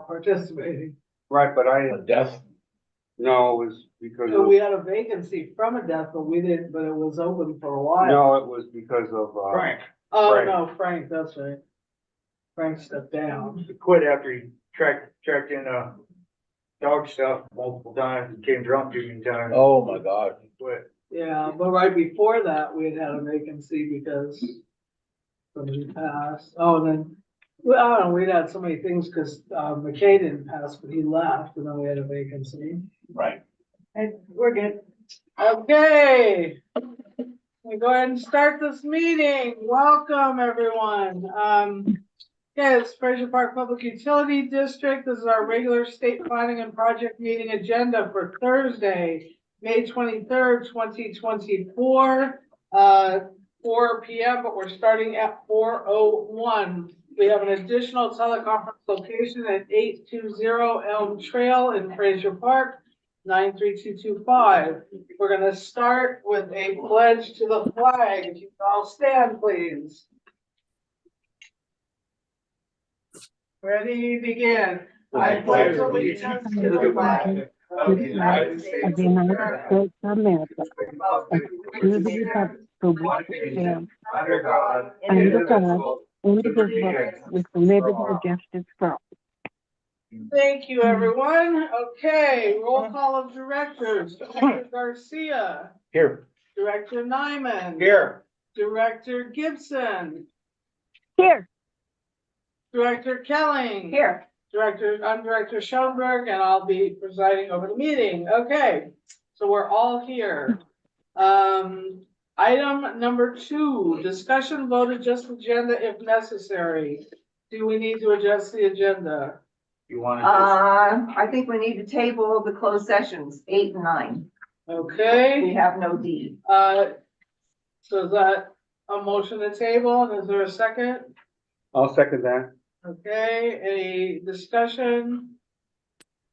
not participating. Right, but A death, no, it was because So of, we had a vacancy from a death, but we didn't, but it was open for a while. no, it was because of, Frank, Oh, Frank. no, Frank, that's right. Frank stepped down. he quit after he tracked in, dog stuff multiple times and came drunk too many times. Oh, my God. He quit. Yeah, but right before that, we had a vacancy because somebody passed. Oh, and then, well, I don't know, we'd had so many things because, McKay didn't pass, but he left and then we had a vacancy. Right. And we're good. Okay. We go ahead and start this meeting. Welcome, everyone. Yeah, it's Fraser Park Public Utility District. This is our regular state planning and project meeting agenda for Thursday, May 23rd, 2024, 4 p.m., but we're starting at 4:01. We have an additional teleconference location at 820 Elm Trail in Fraser Park, 93225. We're gonna start with a pledge to the flag. If you can all stand, please. Ready, begin. I pledge allegiance to the flag of the United States of the United States of America, and to the republic for which it stands, under God, under God, indivisible, with liberty and justice for all. Thank you, everyone. Okay, roll call of directors. Director Garcia, Here. Director Nyman. Here. Director Gibson, Here. Director Kelling. Here. I'm Director Schoenberg, and I'll be presiding over the meeting. Okay, so we're all here. Item number 2, discussion vote adjust agenda if necessary. Do we need to adjust the agenda? You wanted I think we need to table the closed sessions, 8 and 9. We Okay, have no D. so is that a motion to table, and is there a second? I'll second that. Okay, any discussion?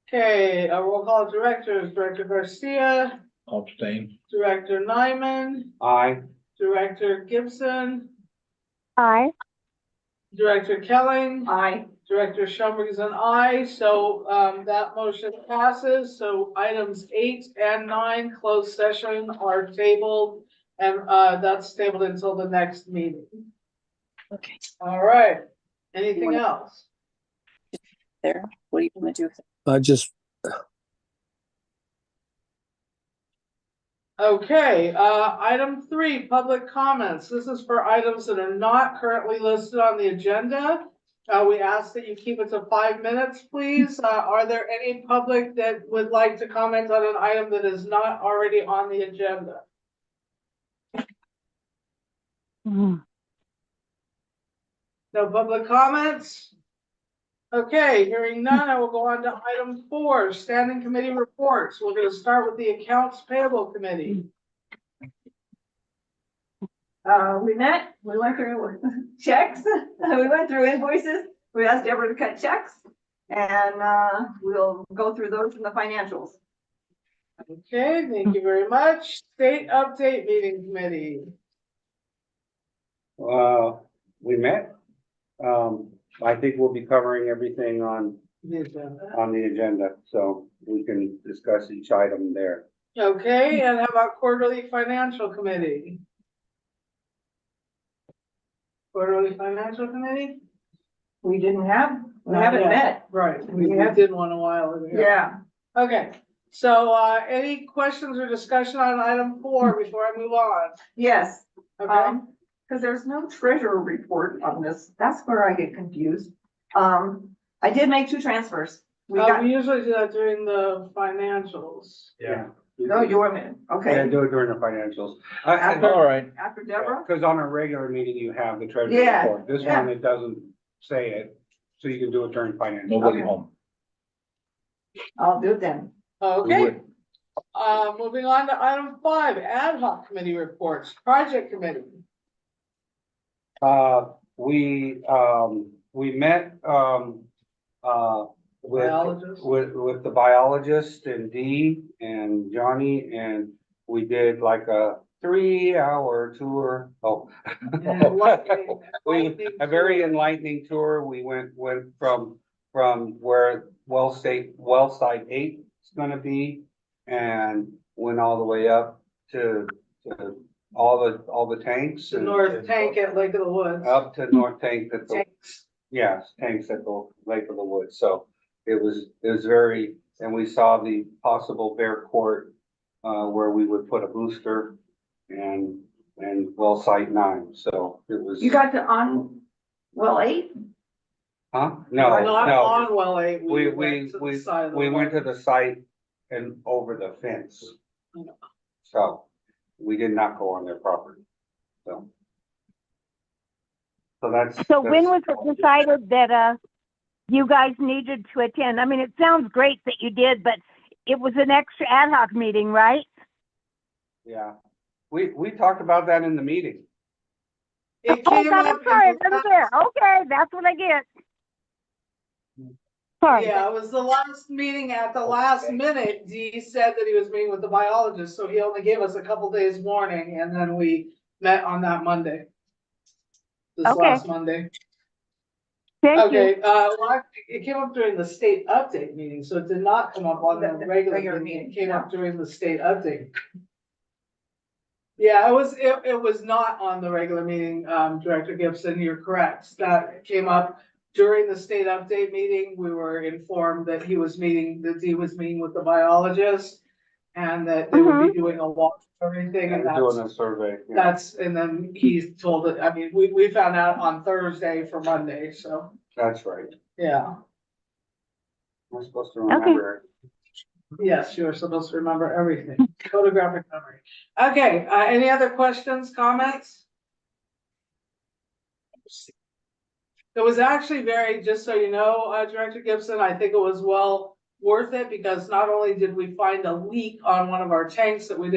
Okay, a roll call of directors, Director Garcia, Abstain. Director Nyman, Aye. Director Gibson, Aye. Director Kelling, Aye. Director Schoenberg is an aye, so, that motion passes. So items 8 and 9, closed session, are tabled, and, that's tabled until the next meeting. Okay, All right, anything else? there, what do you want to do with it? Okay, item 3, public comments. This is for items that are not currently listed on the agenda. We ask that you keep it to 5 minutes, please. Are there any public that would like to comment on an item that is not already on the agenda? No public comments? Okay, hearing none, I will go on to item 4, standing committee reports. We're gonna start with the accounts payable committee. We met, we went through checks, we went through invoices, we asked Deborah to cut checks, and, we'll go through those in the financials. Okay, thank you very much. State update meeting committee. We met. I think we'll be covering everything on The agenda. the agenda, so we can discuss each item there. Okay, and how about quarterly financial committee? Quarterly financial committee? We didn't have, we Not haven't yet. met. Right, we We have- did one a while ago. Yeah, Okay, so, any questions or discussion on item 4 before I move on? yes. Okay, Because there's no treasurer report on this. That's where I get confused. I did make 2 transfers. We got, we usually do that during the financials. Yeah. no, you were in, Yeah, okay. do it during the financials. All right. After Deborah? Because on a regular meeting, you have the treasury Yeah, report. This one, it doesn't say it, so you can do it during financials. Nobody Okay. home. I'll do it then. Okay, moving on to item 5, ad hoc committee reports, project committee. We met, Biologist. with the biologist and Dee and Johnny, and we did like a 3-hour tour. Oh. Enlightening. A very enlightening tour. We went from from where Wellsite 8 is gonna be, and went all the way up to all the tanks. The and- north tank at Lake of the Woods. Up to North Tank at the, Tanks. yes, tanks at the Lake of the Woods, so it was very, and we saw the possible Bear Court, where we would put a booster and well site 9, so it was. You got the on, well, 8? Huh? No, Not no, on well 8. we went to the side of the went to road. the site and over the fence. Yeah. So, we did not go on their property, so. So that's. So when was it decided that, you guys needed to attend? I mean, it sounds great that you did, but it was an extra ad hoc meeting, right? Yeah, we talked about that in the meeting. It Oh, came God, up. I'm sorry, I wasn't there. Okay, that's what I get. Sorry. Yeah, it was the last meeting at the last minute. Dee said that he was meeting with the biologist, so he only gave us a couple days warning, and then we met on that Monday. This Okay. last Monday. Thank you. Okay, well, it came up during the state update meeting, so it did not come up on the The regular regular meeting. meeting, It came yeah. up during the state update. Yeah, it was not on the regular meeting, Director Gibson, you're correct. That came up during the state update meeting. We were informed that Dee was meeting with the biologist and that they would be doing a walk of everything, and Doing that's, a survey. Yeah. and then he told it, I mean, we found out on Thursday for Monday, so, That's right. yeah. We're supposed to remember. Yes, you are supposed to remember everything. Photographic memory. Okay, any other questions, comments? It was actually just so you know, Director Gibson, I think it was well worth it because not only did we find a leak on one of our tanks that we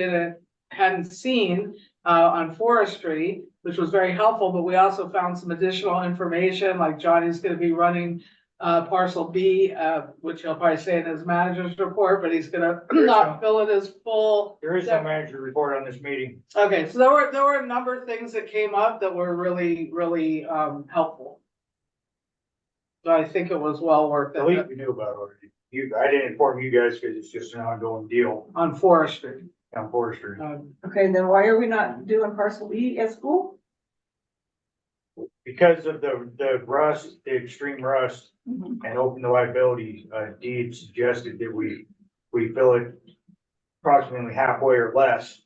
hadn't seen on forestry, which was very helpful, but we also found some additional information, like Johnny's gonna be running parcel B, which he'll probably say in his manager's report, but he's gonna not fill it as full. There is no manager report on this meeting. Okay, so there were a number of things that came up that were really, really helpful. So I think it was well worth The leak it we knew about already. I didn't inform you guys because it's just an ongoing deal on forestry. on forestry. Okay, then why are we not doing parcel B at school? Because of the rust, the extreme rust and open the liability, deed suggested that we fill it approximately halfway or less,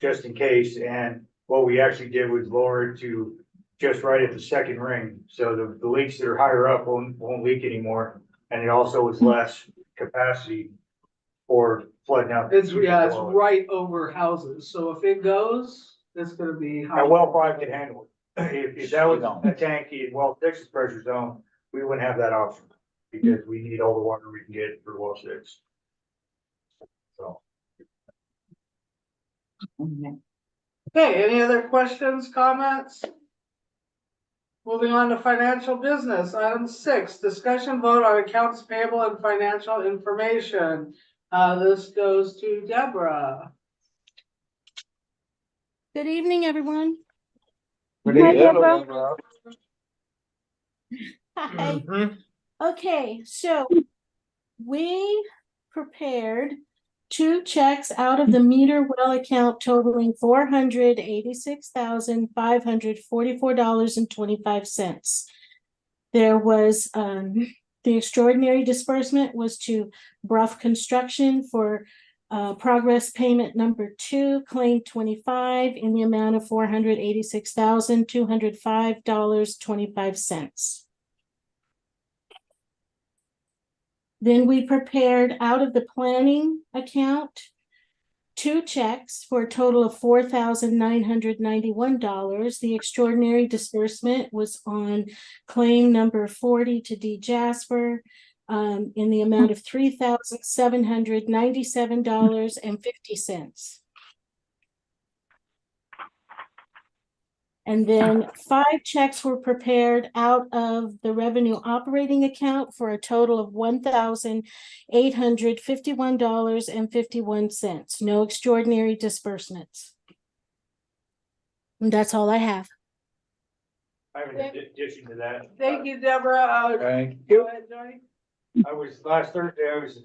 just in case. And what we actually did was lower it to just right at the second ring. So the leaks that are higher up won't leak anymore. And it also is less capacity for flooding out. It's right over houses, so if it goes, it's gonna be. And well 5 can handle it. If that was a tank in well 6's pressure zone, we wouldn't have that option. Because we need all the water we can get for well 6. So. Okay, any other questions, comments? Moving on to financial business, item 6, discussion vote on accounts payable and financial information. This goes to Deborah. Good evening, everyone. Hi, Deborah. Hi. Okay, so we prepared 2 checks out of the meter well account totaling $486,544.25. There was the extraordinary disbursement was to Bruff Construction for progress payment number 2, claim 25 in the amount of $486,205.25. Then we prepared out of the planning account 2 checks for a total of $4,991. The extraordinary disbursement was on claim number 40 to D. Jasper in the amount of $3,797.50. And then 5 checks were prepared out of the revenue operating account for a total of $1,851.51. No extraordinary disbursements. And that's all I have. I have an addition to that. Thank you, Deborah. Thank Go ahead, Johnny. last Thursday, I was,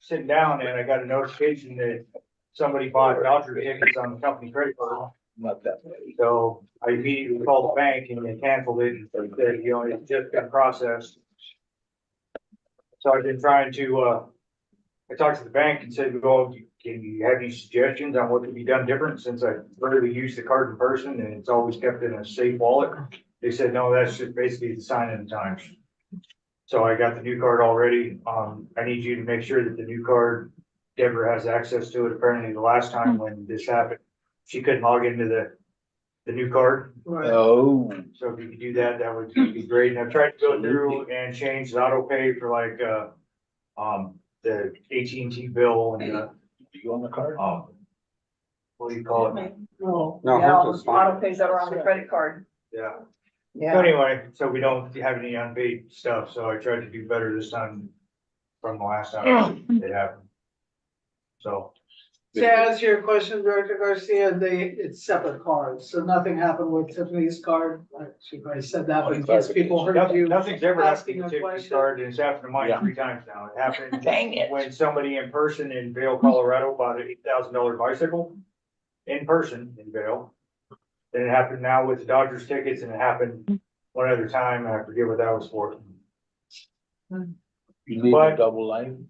sitting down and I got a notification that somebody bought Dodger tickets on the company credit card. Not that way. So I immediately called the bank and they canceled it and said, you know, it's just been processed. So I've been trying to, I talked to the bank and said, well, can you have any suggestions on what could be done different since I rarely use the card in person and it's always kept in a safe wallet? They said, no, that's just basically the sign in times. So I got the new card already. I need you to make sure that the new card, Deborah has access to it. Apparently the last time when this happened, she couldn't log into the new card. Right. Oh, So if you could do that, that would be great. And I've tried to go through and change the auto pay for like, the AT&T bill and the, you on the card? what do you call it? No. No, Yeah, hers all is the auto fine. pays that are on the credit card. Yeah. So Yeah. anyway, so we don't have any unpaid stuff. So I tried to do better this time from the last time it happened. So, To answer your question, Director Garcia, it's separate cards, so nothing happened with Tiffany's card. She probably said that, but in case people heard you. nothing's ever happened asking with a Tiffany's question. card, and it's happened to mine Yeah. 3 times now. It happened Dang it. when somebody in person in Vail, Colorado bought an $8,000 bicycle in person in Vail. Then it happened now with the Dodgers tickets, and it happened one other time, and I forget what that was for. You leave a But- double line?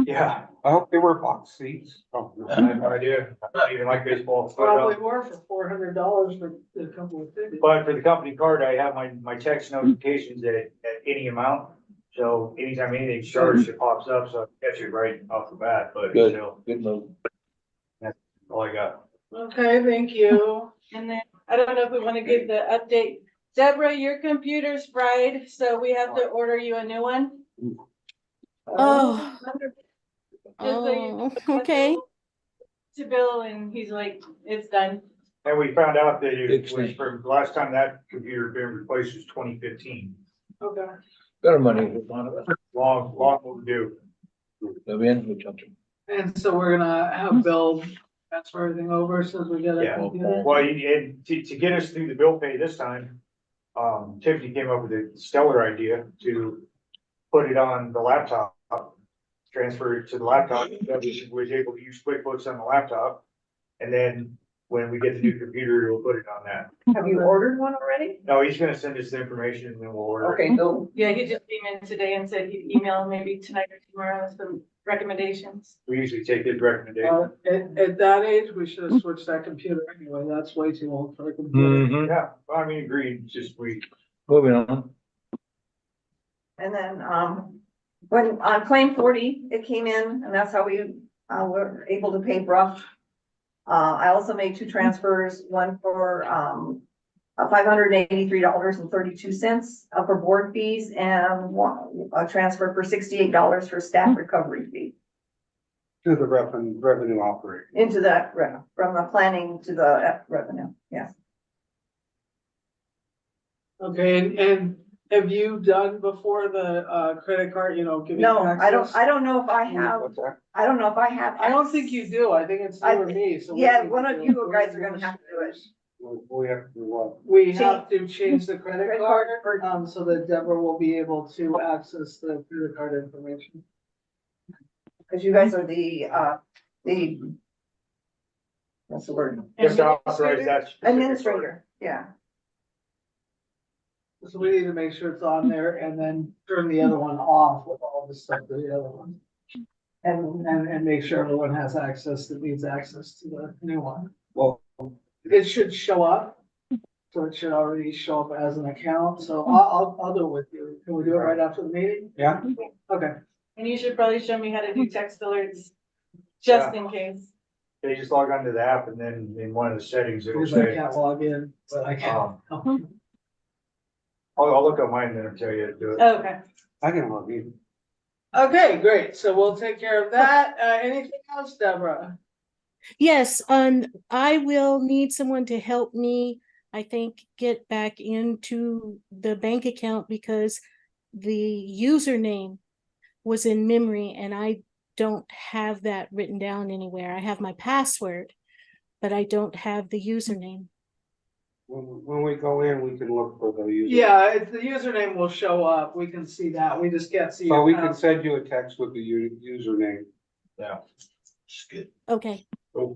Yeah, I hope they were box seats. Oh, no. I have no idea. I don't even like baseball. Probably more for $400 for a couple of tickets. But for the company card, I have my text notifications at any amount. So anytime anything's charged, it pops up, so I catch it right off the bat, but Good. still, Good move. all I got. Okay, thank you. And then, I don't know if we want to give the update. Deborah, your computer's fried, so we have to order you a new one. Oh, Just so you- okay. To Bill, and he's like, it's done. And we found out that it Big was thing. from, the last time that computer had been replaced was 2015. Okay. Better money with one of us. Long overdue. No end, we jumped in. And so we're gonna have Bill transfer everything over since we get a Yeah. computer. Well, and to get us through the bill pay this time, Tiffany came up with a stellar idea to put it on the laptop, transfer it to the laptop. That we was able to use QuickBooks on the laptop. And then when we get the new computer, we'll put it on that. Have you ordered one already? No, he's gonna send us the information and then we'll order it. Okay, go. Yeah, he just came in today and said he'd email maybe tonight or tomorrow with some recommendations. We usually take his recommendation. At that age, we should have switched that computer anyway. That's way too old for a computer. Yeah, I mean, agreed, it's just we, Moving on. And then, when on claim 40, it came in and that's how we, were able to pay Bruff. I also made 2 transfers, one for, $583.32 for board fees and a transfer for $68 for staff recovery fee To the revenue operating. into that, from the planning to the revenue, yes. Okay, and have you done before the credit card, giving No, I access? don't know if I have, What's that? I don't know if I have. I don't think you do. I think it's you or me. So we Yeah, need one to of do you it. guys are gonna have to do it. We have to, what? We have to change the credit Credit card, card so that Deborah will be able to access the credit card information. Cause you guys are the, what's the word? just authorize that. specific Administrator, yeah. So we need to make sure it's on there and then turn the other one off with all the stuff to the other one. And make sure everyone has access that needs access to the new one. Well, It should show up. So it should already show up as an account. So I'll do it with you. Can we do it right after the meeting? yeah, Okay. And you should probably show me how to do text alerts, just in case. They just log onto the app and then in one of the settings, it'll Because I say, can't log in, but I can. I'll look at mine and then I'll tell you how to do it. Okay. I can log in. Okay, great. So we'll take care of that. Anything else, Deborah? Yes, I will need someone to help me, I think, get back into the bank account because the username was in memory and I don't have that written down anywhere. I have my password, but I don't have the username. When we go in, we can look for the user. Yeah, it's, the username will show up. We can see that. We just can't see. So your we can password. send you a text with the username. Yeah. It's good. Okay. Okay,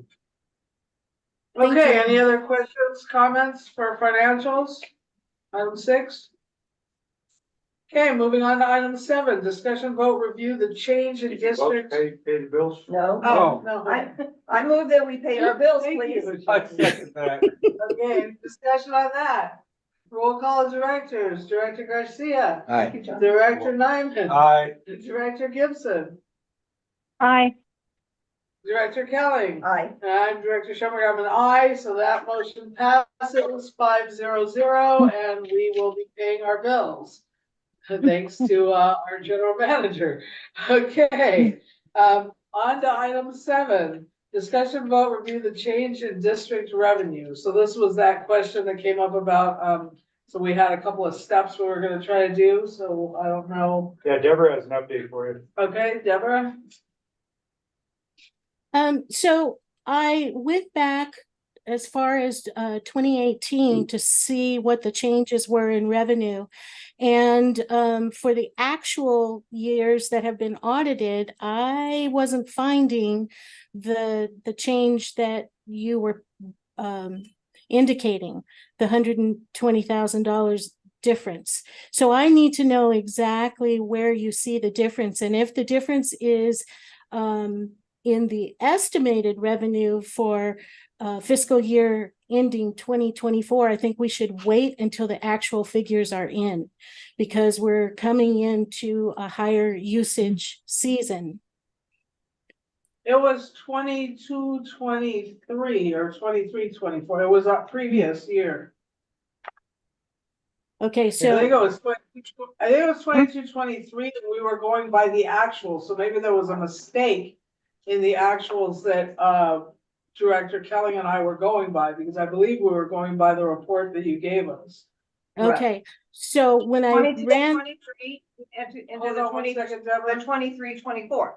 Thank you. any other questions, comments for financials? Item 6? Okay, moving on to item 7, discussion vote review the change in district. Pay the bills. No, Oh, no. I move that we pay our bills, Thank please. you. I second that. Okay, discussion on that. Roll call of directors, Director Garcia, Thank Aye. you, John. Director Nyman, Aye. Director Gibson, Aye. Director Kelly. Aye. And I'm Director Schoenberg, I'm an aye, so that motion passes 5-0-0, and we will be paying our bills. Thanks to our general manager. Okay, on to item 7. Discussion vote review the change in district revenue. So this was that question that came up about, so we had a couple of steps we were gonna try to do, so I don't know. Yeah, Deborah has an update for you. Okay, Deborah? So I went back as far as 2018 to see what the changes were in revenue. And for the actual years that have been audited, I wasn't finding the change that you were indicating, the $120,000 difference. So I need to know exactly where you see the difference, and if the difference is in the estimated revenue for fiscal year ending 2024, I think we should wait until the actual figures are in, because we're coming into a higher usage season. It was 22-23 or 23-24. It was our previous year. Okay, I so think it was 22-23, and we were going by the actual, so maybe there was a mistake in the actuals that Director Kelly and I were going by, because I believe we were going by the report that you gave us. okay, so when I 22, ran, 23, into Hold the on 1 20, second, Deborah. the 23, 24.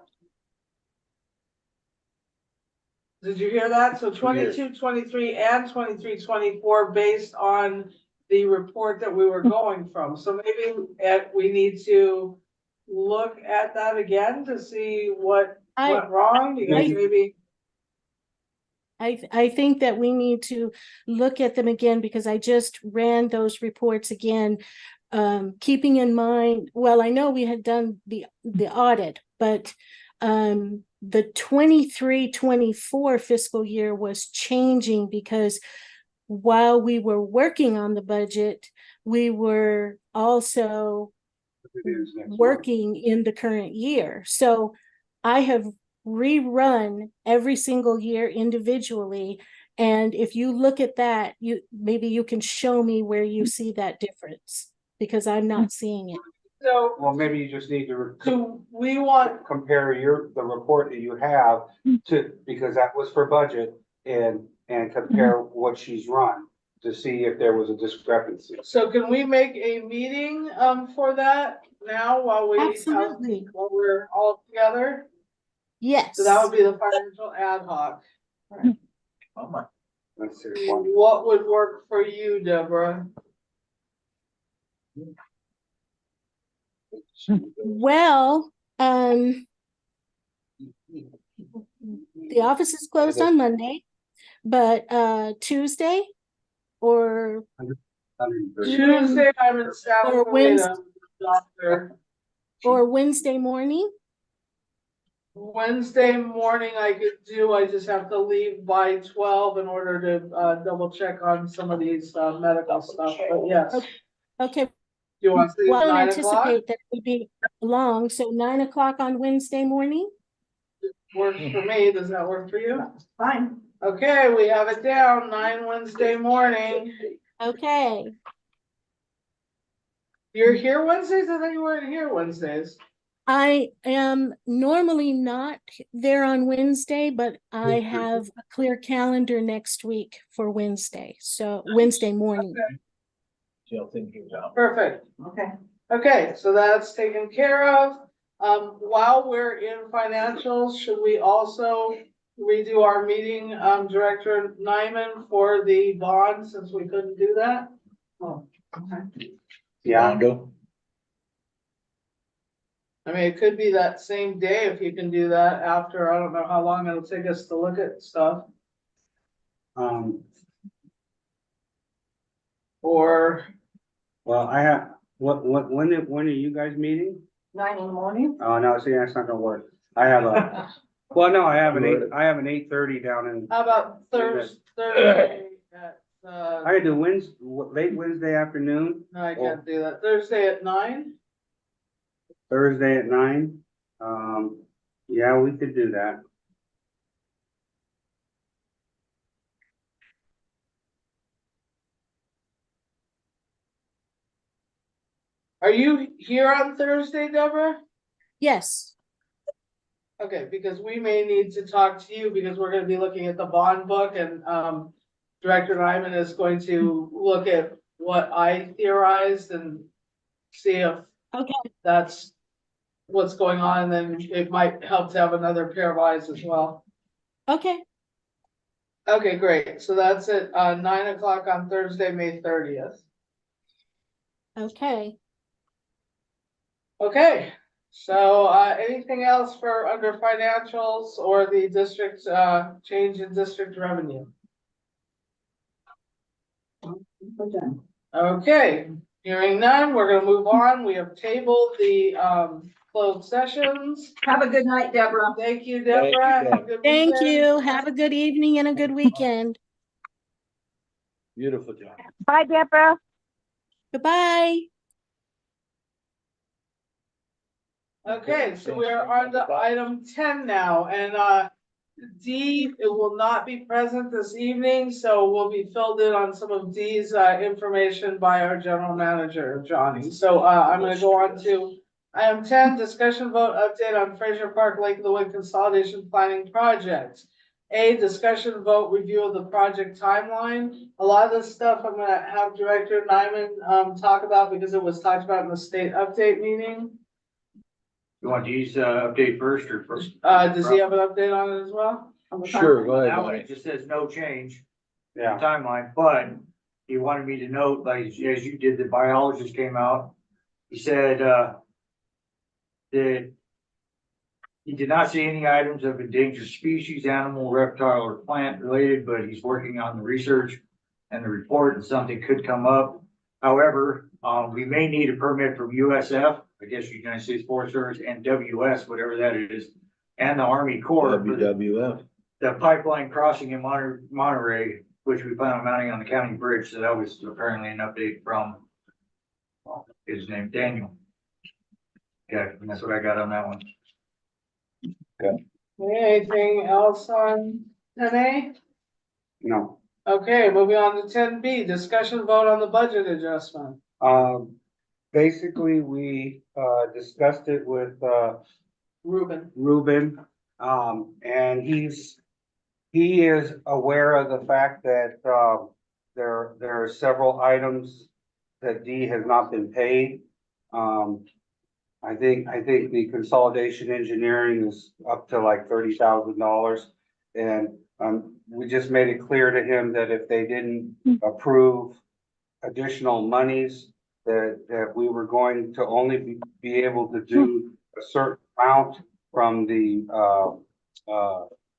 Did you hear that? So 22-23 and 23-24 based on the report that we were going from. So maybe we need to look at that again to see what went wrong, because maybe. I think that we need to look at them again, because I just ran those reports again, keeping in mind, well, I know we had done the audit, but the 23-24 fiscal year was changing, because while we were working on the budget, we were also working in the current year. So I have rerun every single year individually, and if you look at that, maybe you can show me where you see that difference, because I'm not seeing it. So Well, maybe you just need to we want, compare the report that you have to, because that was for budget, and compare what she's run to see if there was a discrepancy. so can we make a meeting for that now while Absolutely. while we're all together? Yes. So that would be the financial ad hoc. Oh my. That's serious one. What would work for you, Deborah? Well, the office is closed on Monday, but Tuesday or Tuesday, I'm in South Or Florida, doctor. or Wednesday morning. Wednesday morning I could do, I just have to leave by 12 in order to double check on some of these medical stuff, but yes. Okay, You want to well, I say don't 9 o'clock? anticipate that it would be long, so 9 o'clock on Wednesday morning. Works for me, does that work for you? Fine. Okay, we have it down, 9 Wednesday morning. Okay, You're here Wednesdays? I thought you weren't here Wednesdays. I am normally not there on Wednesday, but I have a clear calendar next week for Wednesday, so Wednesday morning. Jill thinking about. Perfect. Okay. Okay, so that's taken care of. While we're in financials, should we also redo our meeting, Director Nyman for the bond, since we couldn't do that? Oh, okay. Yeah, Rondo. I mean, it could be that same day if you can do that after, I don't know how long it'll take us to look at stuff, or, well, I have, when are you guys meeting? 9 in the morning? Oh, no, see, that's not gonna work. I have a, well, no, I have an 8:30 down in, how about Thursday at, I could do late Wednesday afternoon, no, I can't do that, Thursday at 9? Thursday at 9. Yeah, we could do that. Are you here on Thursday, Deborah? Yes, Okay, because we may need to talk to you because we're gonna be looking at the bond book and, Director Nyman is going to look at what I theorized and see if okay, that's what's going on, and then it might help to have another pair of eyes as well. okay, Okay, great. So that's at 9 o'clock on Thursday, May 30th. okay. Okay, so anything else for under financials or the district change in district revenue? We're done. Okay, hearing none, we're gonna move on. We have tabled the closed sessions. Have a good night, Deborah. Thank you, Deborah. Have a good Thank weekend. you. Have a good evening and a good weekend. Beautiful job. Bye, Deborah. Goodbye. Okay, so we are on to item 10 now, and D, it will not be present this evening, so we'll be filled in on some of D's information by our general manager, Johnny. So I'm gonna go on to item 10, discussion vote update on Fraser Park Lake of the Wood Consolidation Planning Project. A, discussion vote review of the project timeline. A lot of this stuff I'm gonna have Director Nyman talk about because it was talked about in the state update meeting. You want these, update first or first? Does he have an update on it as well? Sure, go ahead, That one, Bonnie. it just says no change in Yeah, timeline, but he wanted me to note, like, as you did, the biologist came out. He said, that he did not see any items of endangered species, animal, reptile, or plant related, but he's working on the research and the report, and something could come up. However, we may need a permit from USF, I guess United States Forest Service, and WS, whatever that is, and the Army Corps for WWF. the pipeline crossing in Monterey, which we plan on mounting on the county bridge. So that was apparently an update from, well, his name, Daniel. Yeah, and that's what I got on that one. Anything else on 10A? no. Okay, moving on to 10B, discussion vote on the budget adjustment. Basically, we discussed it with Ruben. Ruben, and he is aware of the fact that there are several items that D has not been paid. I think the consolidation engineering is up to like $30,000, and we just made it clear to him that if they didn't approve additional monies, that we were going to only be able to do a certain amount from the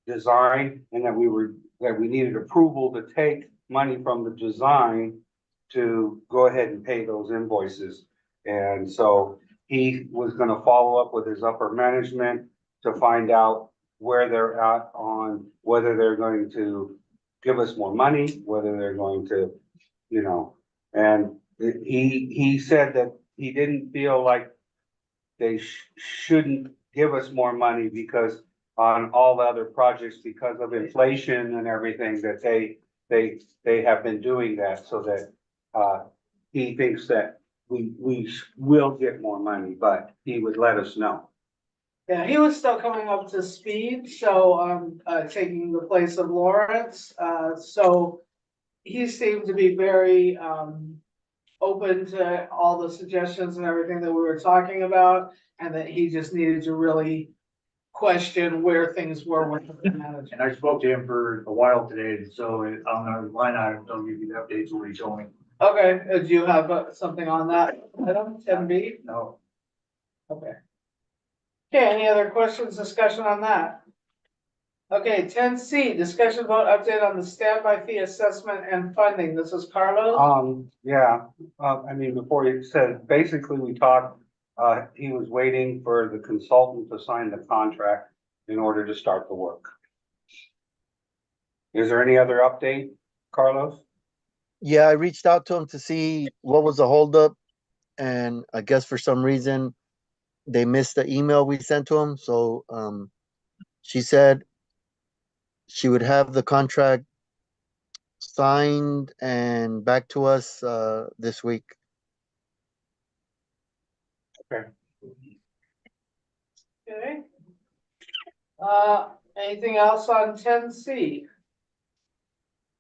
design, and that we needed approval to take money from the design to go ahead and pay those invoices. And so he was gonna follow up with his upper management to find out where they're at on whether they're going to give us more money, whether they're going to, and he said that he didn't feel like they shouldn't give us more money because on all the other projects, because of inflation and everything, that they have been doing that, so that he thinks that we will get more money, but he would let us know. Yeah, he was still coming up to speed, so taking the place of Lawrence, so he seemed to be very open to all the suggestions and everything that we were talking about, and that he just needed to really question where things were with the management. And I spoke to him for a while today, and so on our line item, I'll give you the updates of what he told me. Okay, do you have something on that item, 10B? No, Okay. Okay, any other questions, discussion on that? Okay, 10C, discussion vote update on the standby fee assessment and funding. This is Carlos. Yeah, I mean, before you said, basically, we talked, he was waiting for the consultant to sign the contract in order to start the work. Is there any other update, Carlos? Yeah, I reached out to him to see what was the holdup, and I guess for some reason they missed the email we sent to him. So she said she would have the contract signed and back to us this week. Okay. Anything else on 10C?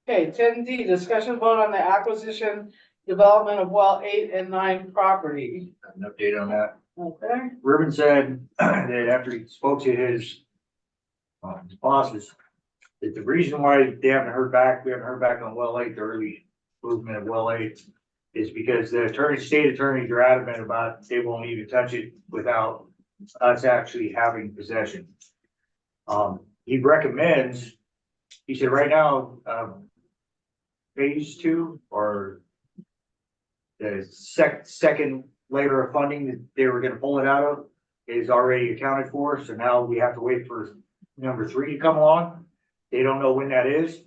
Okay, 10D, discussion vote on the acquisition, development of well 8 and 9 property. an update on that. Okay, Ruben said that after he spoke to his bosses, that the reason why they haven't heard back, we haven't heard back on well 8, the early movement of well 8, is because the state attorneys are adamant about they won't even touch it without us actually having possession. He recommends, he said right now, phase 2 or the second layer of funding that they were gonna pull it out of is already accounted for, so now we have to wait for number 3 to come along. They don't know when that is.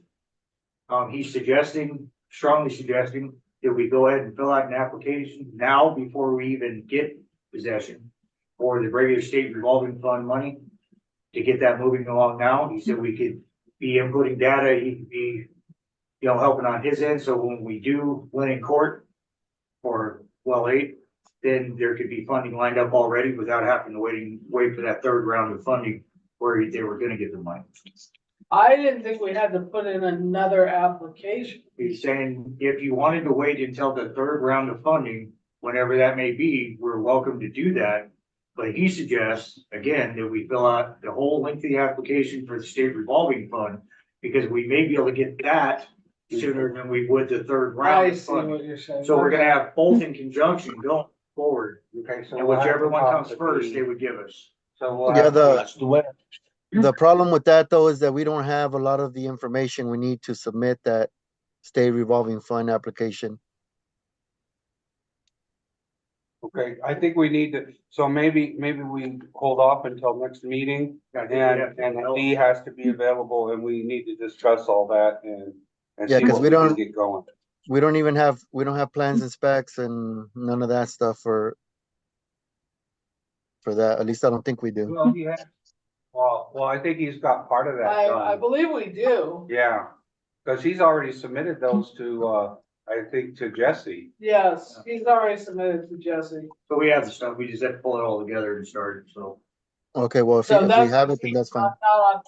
He's strongly suggesting that we go ahead and fill out an application now before we even get possession for the regular state revolving fund money to get that moving along now. He said we could be inputting data, he could be, helping on his end, so when we do win in court for well 8, then there could be funding lined up already without having to wait for that 3rd round of funding where they were gonna get the money. I didn't think we had to put in another application. He's saying if you wanted to wait until the 3rd round of funding, whenever that may be, we're welcome to do that. But he suggests, again, that we fill out the whole lengthy application for the state revolving fund, because we may be able to get that sooner than we would the 3rd round I of see funding. what you're saying. So we're gonna have both in conjunction going forward, Okay, so. and we'll have whichever to one talk comes to first, the- they would give us. So we'll Yeah, have to- the problem with that though is that we don't have a lot of the information we need to submit that state revolving fund application. Okay, I think we need to, so maybe we hold off until next meeting. I think we have to And know. Lee has to be available and we need to discuss all that and Yeah, see 'cause what we we can don't- get going. We don't have plans and specs and none of that stuff for that. At least I don't think we do. Well, yeah, well, I think he's got part of that I done. believe we do. Yeah, because he's already submitted those to, I think to Jesse. Yes, he's already submitted to Jesse. So we have the stuff, we just have to pull it all together and start it, so. Okay, well, if So we that's have it, then that's fine. not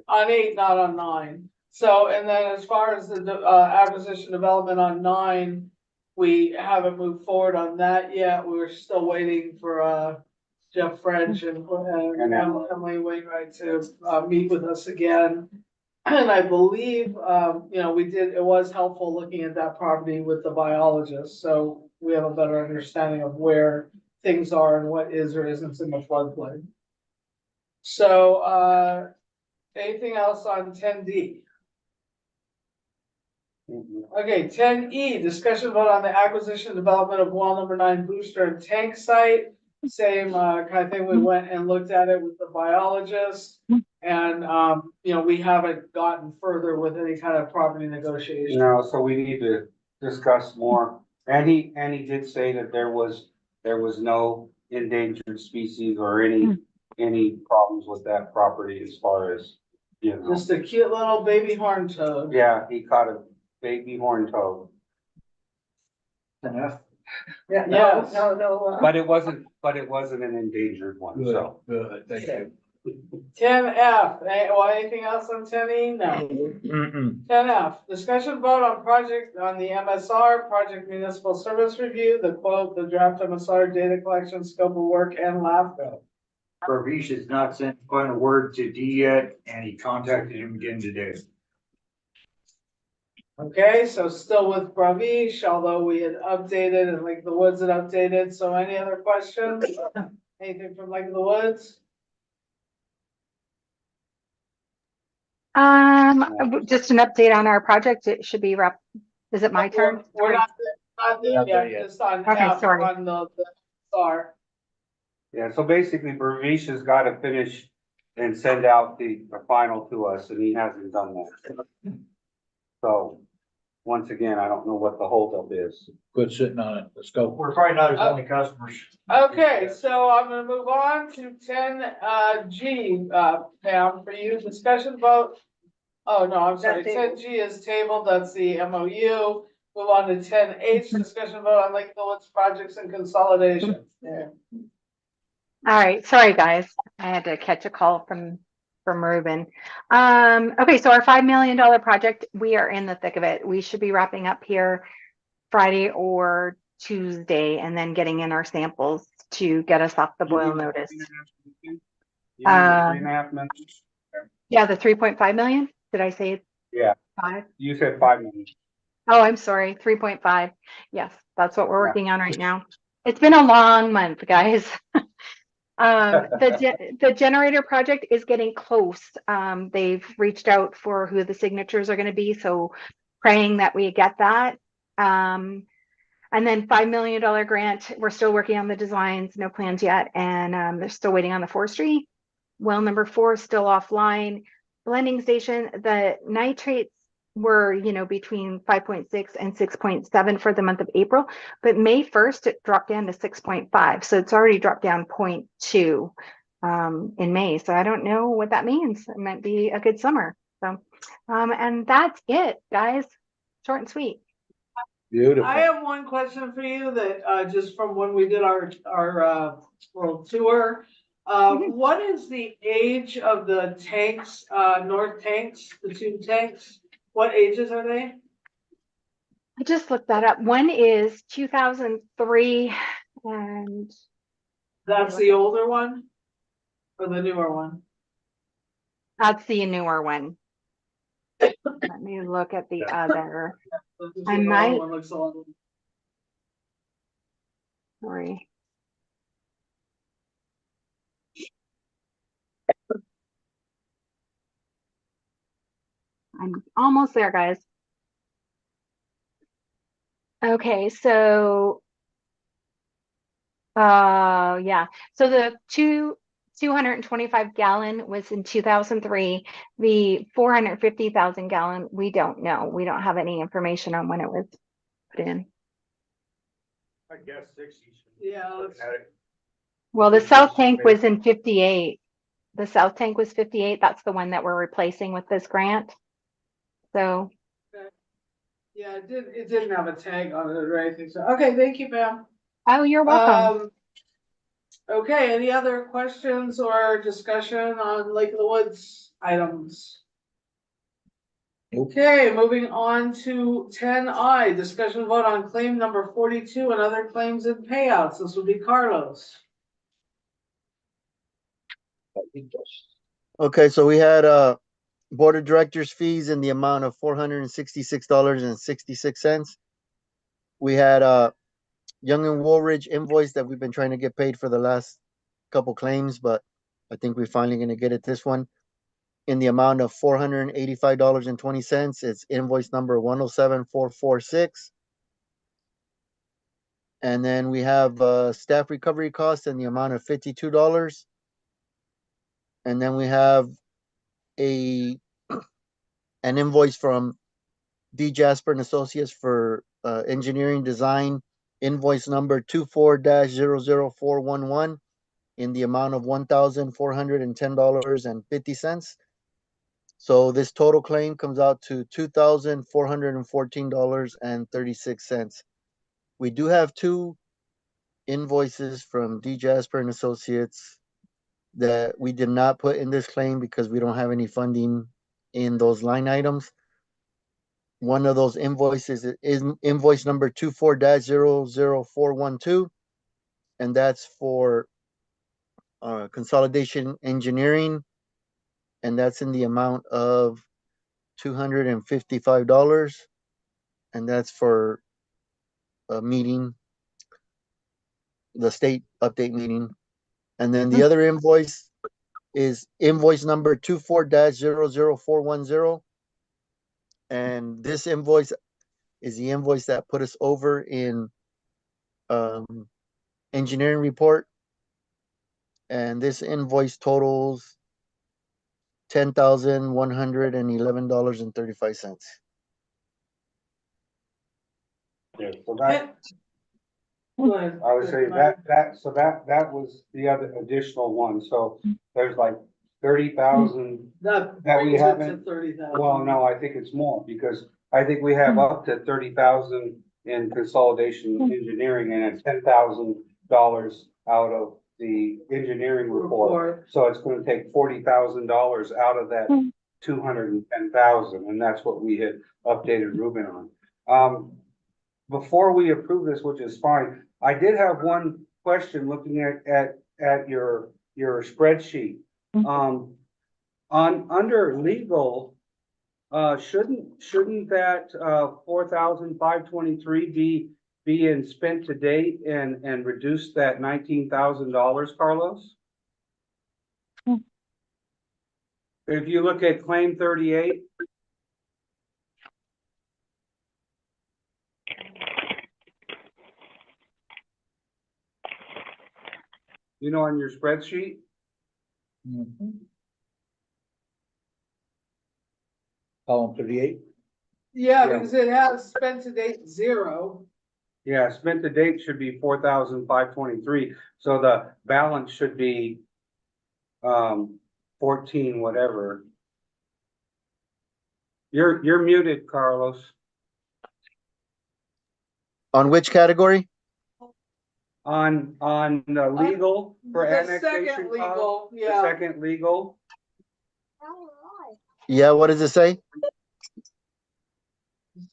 on 8, not on 9. So, and then as far as the acquisition development on 9, we haven't moved forward on that yet. We were still waiting for Jeff French and Emily Wainwright to meet with us again. And I believe, it was helpful looking at that property with the biologist, so we have a better understanding of where things are and what is or isn't in the floodplain. So, anything else on 10D? Okay, 10E, discussion vote on the acquisition development of well number 9 booster and tank site. Same kind of thing. We went and looked at it with the biologist. And, we haven't gotten further with any kind of property negotiation. No, so we need to discuss more. And he did say that there was no endangered species or any problems with that property as far as, Just a cute little baby horn toad. Yeah, he caught a baby horned toad. Enough. Yeah, Yes. no. But it wasn't an endangered one, so. Good, thank you. 10F, anything else on 10E? No. 10F, discussion vote on project on the MSR, Project Municipal Service Review, the quote, the draft MSR data collection, scope of work, and LAFCO. Ravish has not sent final word to D yet, and he contacted him again today. Okay, so still with Bravish, although we had updated and Lake of the Woods had updated, so any other questions? Anything from Lake of the Woods? Just an update on our project. It should be is it my turn? We're not there yet, just on Okay, F, sorry. on the star. Yeah, so basically Bravish has got to finish and send out the final to us, and he hasn't done that. So, once again, I don't know what the holdup is. Quit sitting on it. Let's go. We're probably not his only customers. Okay, so I'm gonna move on to ten, G, Pam, for you, discussion vote. Oh, no, I'm sorry, That's ten G is tabled, that's the MOU. Move on to ten H, discussion vote on Lake of the Woods projects and consolidation. Yeah. All right, sorry guys, I had to catch a call from Ruben. Okay, so our $5 million project, we are in the thick of it. We should be wrapping up here Friday or Tuesday, and then getting in our samples to get us off the boil notice. $3.5 million? Yeah, the 3.5 million. Did I say Yeah, 5? you said 5 million. Oh, I'm sorry, 3.5. Yes, that's what we're working on right now. It's been a long month, guys. The generator project is getting close. They've reached out for who the signatures are going to be, so praying that we get that. And then $5 million grant. We're still working on the designs, no plans yet, and they're still waiting on the forestry. Well, number 4 is still offline. Blending station, the nitrates were, between 5.6 and 6.7 for the month of April, but May 1st, it dropped down to 6.5. So it's already dropped down 0.2 in May. So I don't know what that means. It might be a good summer. So, and that's it, guys. Short and sweet. Beautiful. I have one question for you that, just from when we did our world tour. What is the age of the tanks, north tanks, the 2 tanks? What ages are they? I just looked that up. One is 2003, and That's the older one or the newer one? that's the newer one. Let me look at the other. I might. One looks a lot. Sorry. I'm almost there, guys. Okay, so yeah. So the 225 gallon was in 2003. The 450,000 gallon, we don't know. We don't have any information on when it was put in. I guess 60s. Yeah. Well, the south tank was in 58. The south tank was 58. That's the one that we're replacing with this grant. So. Yeah, it didn't have a tag on it or anything. So, okay, thank you, Pam. Oh, you're welcome. Okay, any other questions or discussion on Lake of the Woods items? Okay, moving on to 10I, discussion vote on claim number 42 and other claims and payouts. This would be Carlos. Okay, so we had board of directors fees in the amount of $466.66. We had Young and Woolridge invoice that we've been trying to get paid for the last couple claims, but I think we're finally going to get it this one in the amount of $485.20. It's invoice number 107446. And then we have staff recovery costs in the amount of $52. And then we have an invoice from D. Jasper and Associates for engineering design, invoice number 24-00411 in the amount of $1,410.50. So this total claim comes out to $2,414.36. We do have 2 invoices from D. Jasper and Associates that we did not put in this claim because we don't have any funding in those line items. One of those invoices is invoice number 24-00412, and that's for Consolidation Engineering. And that's in the amount of $255. And that's for a meeting, the state update meeting. And then the other invoice is invoice number 24-00410. And this invoice is the invoice that put us over in engineering report. And this invoice totals $10,111.35. Yeah, so that, Go ahead. I would say so that was the other additional one, so there's like 30,000. That That we brings it to haven't- 30,000. Well, no, I think it's more, because I think we have up to 30,000 in consolidation engineering and it's $10,000 out of the engineering report. So it's gonna take $40,000 out of that 210,000, and that's what we had updated Ruben on. Before we approve this, which is fine, I did have one question looking at your spreadsheet. Under legal, shouldn't that 4,523 be in spent to date and reduce that $19,000, Carlos? If you look at claim 38. You know, on your spreadsheet? Column 38. Yeah, Yeah. because it has spent to date 0. Yeah, spent to date should be 4,523, so the balance should be 14 whatever. You're muted, Carlos. On which category? On the legal for The annexation second cost, legal, the yeah. second legal. Yeah, what does it say?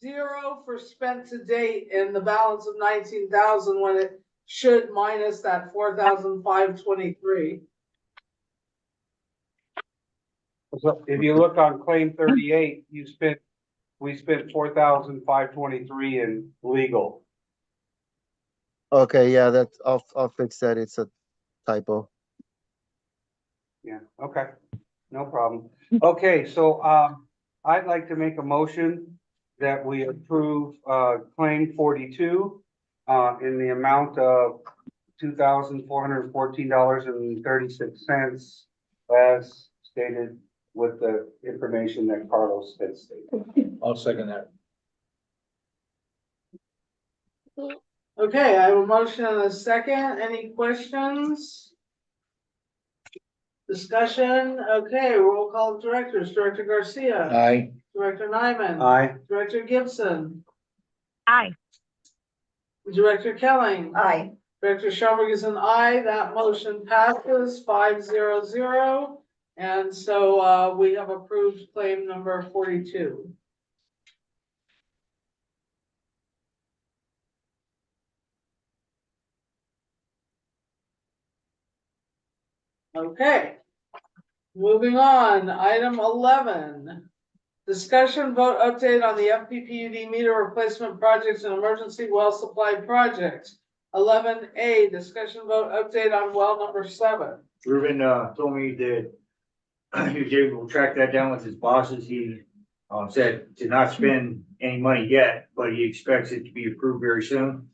0 for spent to date and the balance of 19,000 when it should minus that 4,523. So if you look on claim 38, we spent 4,523 in legal. Okay, yeah, that's, I'll fix that. It's a typo. Yeah, okay, no problem. Okay, so, I'd like to make a motion that we approve, claim 42, in the amount of $2,414.36 as stated with the information that Carlos had stated. I'll second that. Okay, I have a motion and a second. Any questions? Discussion? Okay, roll call of directors. Director Garcia. Aye. Director Nyman. Aye. Director Gibson. Aye. Director Kelling. Aye. Director Schoenberg is an aye. That motion passes 500. And so we have approved claim number 42. Okay. Moving on, item 11. Discussion vote update on the FPPUD meter replacement projects and emergency well supply projects. 11A, discussion vote update on well number 7. Ruben, told me that he was able to track that down with his bosses. He, said to not spend any money yet, but he expects it to be approved very soon.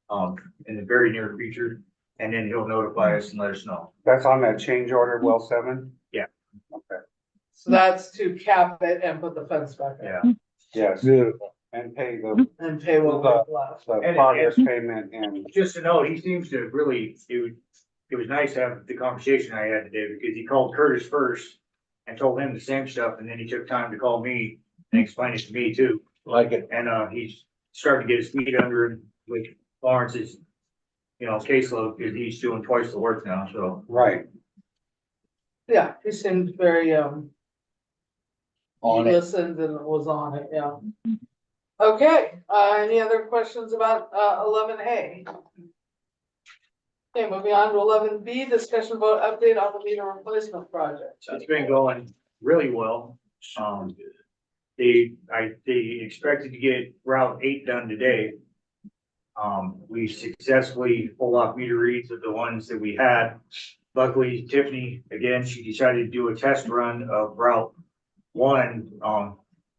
In the very near future, and then he'll notify us and let us know. That's on that change order, well 7? Yeah. Okay, So that's to cap it and put the fence back up. Yeah. yes, Beautiful. and pay the And pay what we left. progress payment and, Just to know, he seems to really, it was nice to have the conversation I had today, because he called Curtis first and told him the same stuff, and then he took time to call me and explain it to me too. Like it. And, he's starting to get his feet under him with Lawrence's, caseload, because he's doing twice the work now, so. right. Yeah, he seemed very, he On it. listened and was on it, yeah. Okay, any other questions about 11A? Okay, moving on to 11B, discussion about update on the meter replacement project. It's been going really well. They expected to get Route 8 done today. We successfully pulled off meter reads of the ones that we had. Luckily, Tiffany, again, she decided to do a test run of Route 1,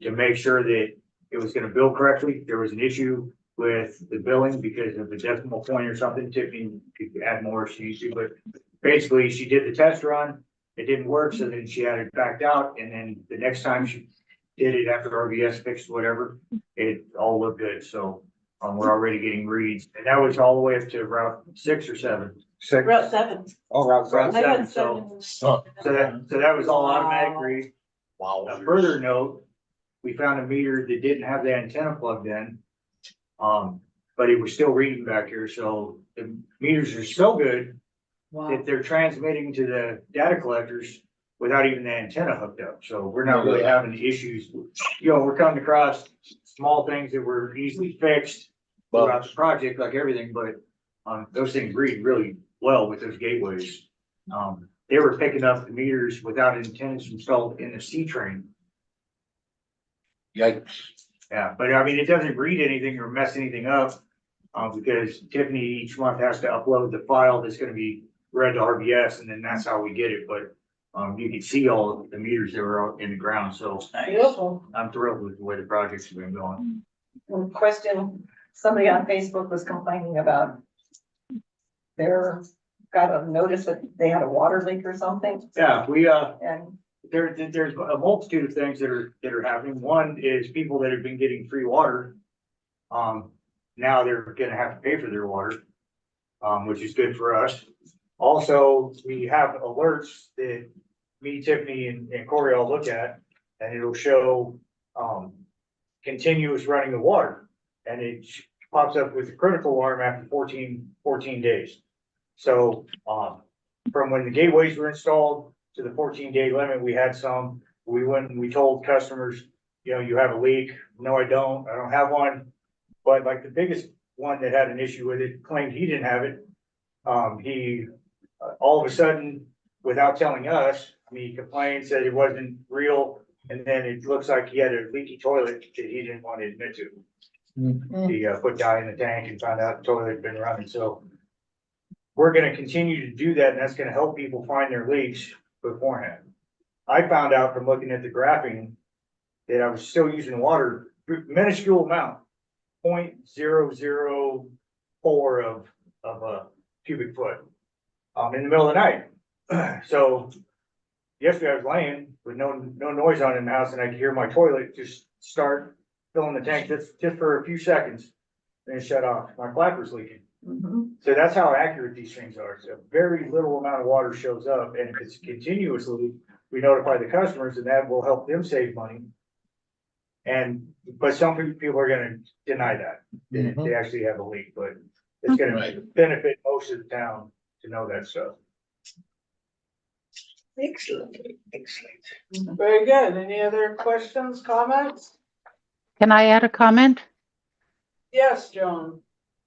to make sure that it was gonna bill correctly. There was an issue with the billing because of the decimal point or something. Tiffany could add more if she used to, but basically she did the test run. It didn't work, so then she had it backed out, and then the next time she did it after RBS fixed whatever, it all looked good. So we're already getting reads, and that was all the way up to Route 6 or 7. Route 7. Oh, Route Route 7. 7, so that was all automatic read. Wow. A further note, we found a meter that didn't have the antenna plugged in. But it was still reading back here, so the meters are so good that they're transmitting to the data collectors without even the antenna hooked up. So we're not really having issues. We're coming across small things that were easily fixed throughout the project, like everything, but those things read really well with those gateways. They were picking up the meters without antennas installed in the C train. Yikes. Yeah, but I mean, it doesn't read anything or mess anything up, because Tiffany each month has to upload the file that's gonna be read to RBS, and then that's how we get it, but you can see all of the meters that were out in the ground, so Beautiful. I'm thrilled with the way the project's been going. Question, somebody on Facebook was complaining about got a notice that they had a water leak or something, Yeah, we, and there's a multitude of things that are happening. One is people that have been getting free water. Now they're gonna have to pay for their water, which is good for us. Also, we have alerts that me, Tiffany, and Corey all look at, and it'll show, continuous running of water. And it pops up with a critical alarm after 14 days. So, from when the gateways were installed to the 14-day limit, we had some, we went and we told customers, you have a leak. No, I don't have one. But like the biggest one that had an issue with it claimed he didn't have it. He, all of a sudden, without telling us, he complained, said it wasn't real. And then it looks like he had a leaky toilet that he didn't want to admit to. He put dye in the tank and found out the toilet had been running. So we're gonna continue to do that, and that's gonna help people find their leaks beforehand. I found out from looking at the graphing that I was still using water, minuscule amount, 0.004 of a cubic foot, in the middle of the night. So yesterday I was laying with no noise on in the house, and I could hear my toilet just start filling the tank just for a few seconds, then it shut off. My flapper's leaking. So that's how accurate these things are. So very little amount of water shows up, and if it's continuously, we notify the customers, and that will help them save money. But some people are gonna deny that, they actually have a leak, but it's gonna benefit most of the town to know that stuff. excellent. Very good. Any other questions, comments? Can I add a comment? Yes, Joan.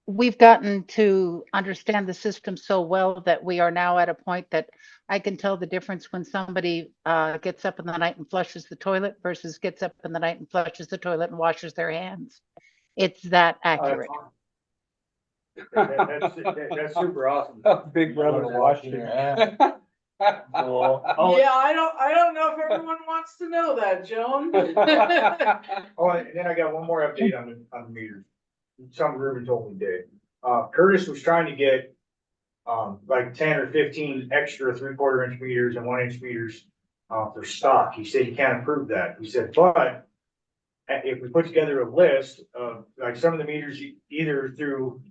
We've gotten to understand the system so well that we are now at a point that I can tell the difference when somebody gets up in the night and flushes the toilet versus gets up in the night and flushes the toilet and washes their hands. It's that accurate. That's super awesome. Big brother washing your hands. Oh, Yeah, I don't know if everyone wants to know that, Joan. oh, and then I got one more update on the meters. Something Ruben told me today. Curtis was trying to get like 10 or 15 extra 3/4 inch meters and 1 inch meters for stock. He said he can't approve that. He said, but if we put together a list of like some of the meters, either through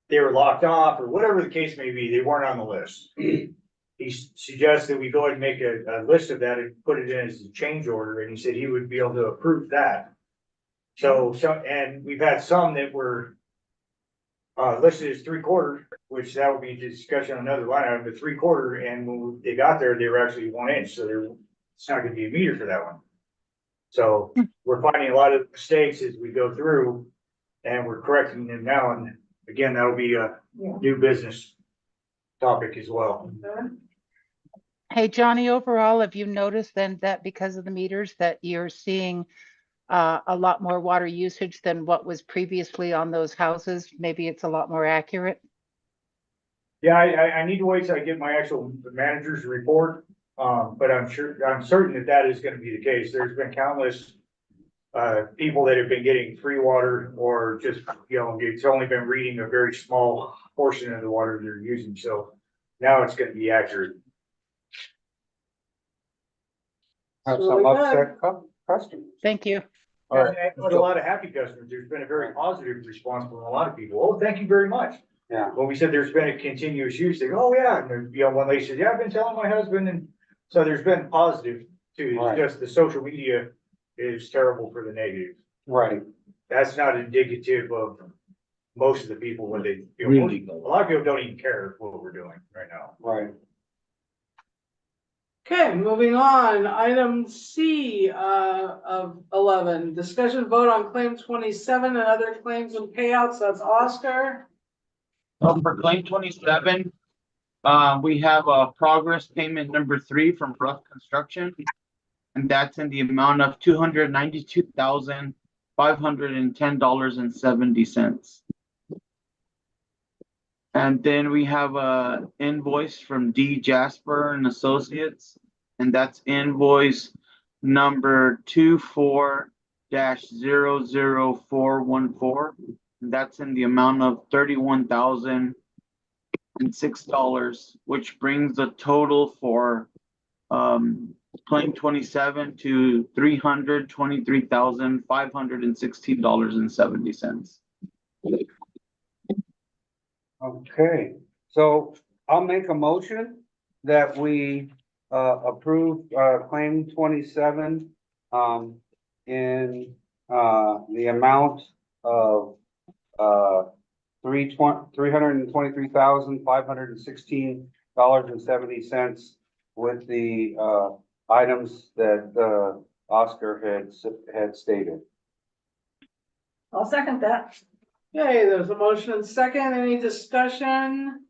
they were locked off or whatever the case may be, they weren't on the list. He suggests that we go ahead and make a list of that and put it in as a change order, and he said he would be able to approve that. So, and we've had some that were listed as 3/4, which that would be a discussion on another line item, but 3/4, and when they got there, they were actually 1 inch, so it's not gonna be a meter for that one. So we're finding a lot of mistakes as we go through, and we're correcting them now, and again, that'll be a new business topic as well. Hey, Johnny, overall, have you noticed then that because of the meters that you're seeing a lot more water usage than what was previously on those houses? Maybe it's a lot more accurate? Yeah, I need to wait till I get my actual manager's report, but I'm certain that is gonna be the case. There's been countless people that have been getting free water or just, you know, it's only been reading a very small portion of the water they're using, so now it's gonna be accurate. Have Really some good. upset customers. Thank you. And a lot of happy customers. There's been a very positive response from a lot of people. Oh, thank you very much. Yeah, When we said there's been a continuous use, they go, oh, yeah, and then, you know, one lady said, yeah, I've been telling my husband, and so there's been positive too. Right. It's just the social media is terrible for the negative. right. That's not indicative of most of the people when they, you know, Really a lot of people don't even care what we're doing right now. Right. Okay, moving on, item C, of 11, discussion vote on claim 27 and other claims and payouts. That's Oscar. For claim 27, we have a progress payment number 3 from Rough Construction. And that's in the amount of $292,510.70. And then we have a invoice from D. Jasper and Associates, and that's invoice number 24-00414. And that's in the amount of $31,006, which brings the total for claim 27 to $323,516.70. Okay, so I'll make a motion that we approve claim 27 in the amount of $323,516.70 with the items that Oscar had stated. I'll second that. Okay, there's a motion and second. Any discussion?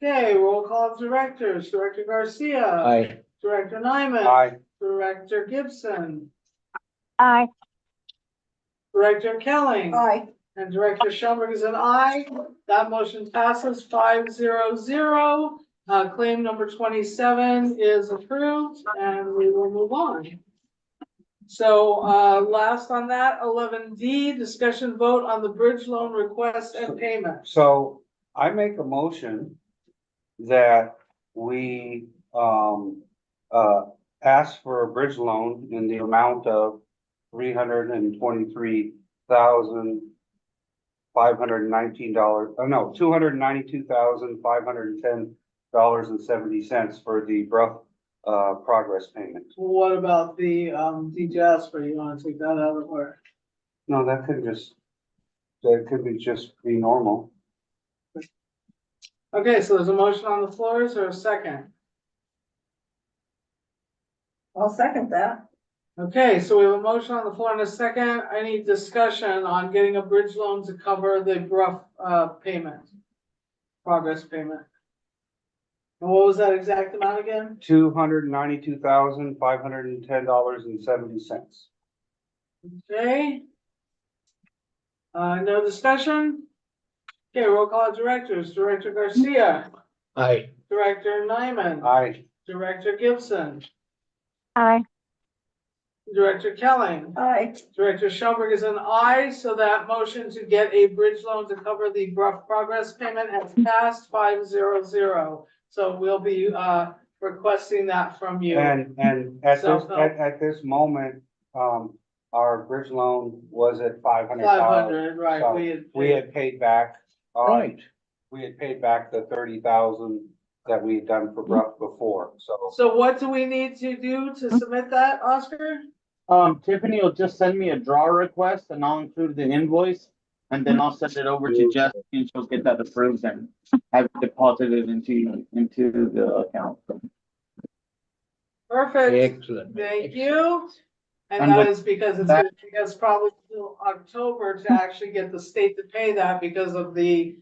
Okay, roll call of directors. Director Garcia. Aye. Director Nyman. Aye. Director Gibson. Aye. Director Kelling. Aye. And Director Schoenberg is an aye. That motion passes 5-0-0. Claim number 27 is approved and we will move on. So, last on that, 11D, discussion vote on the bridge loan request and payment. So I make a motion that we ask for a bridge loan in the amount of $292,510 for the Brough progress payment. What about the, D Jasper? You wanna take that out of where? No, that could just be normal. Okay, so there's a motion on the floor. Is there a second? I'll second that. Okay, so we have a motion on the floor and a second. I need discussion on getting a bridge loan to cover the Brough, payment. Progress payment. And what was that exact amount again? $292,510.70. Okay. No discussion? Okay, roll call of directors. Director Garcia. Aye. Director Nyman. Aye. Director Gibson. Aye. Director Kelling. Aye. Director Schoenberg is an aye, so that motion to get a bridge loan to cover the Brough progress payment has passed 5-0-0. So we'll be requesting that from you. And at Self-help. this moment, our bridge loan was at $500,000. 500, right, So we had paid back. Right. We had paid back the 30,000 that we had done for Brough before, so. So what do we need to do to submit that, Oscar? Tiffany will just send me a draw request and I'll include the invoice. And then I'll send it over to Jessica and she'll get that approved and have it deposited into the account. Perfect, Excellent. thank you. And And that with is because it's that- gonna take us probably till October to actually get the state to pay that because of the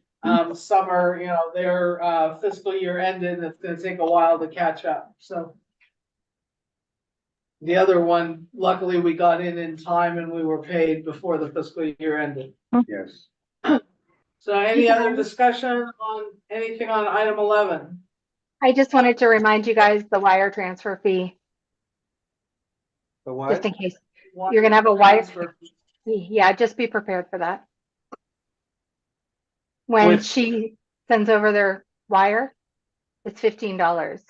summer, their, fiscal year ended, it's gonna take a while to catch up, so. The other one, luckily, we got in time and we were paid before the fiscal year ended. Yes. So any other discussion on anything on item 11? I just wanted to remind you guys the wire transfer fee, The just what? in case. You're gonna have a wire, Transfer. yeah, just be prepared for that. When With- she sends over their wire, it's $15.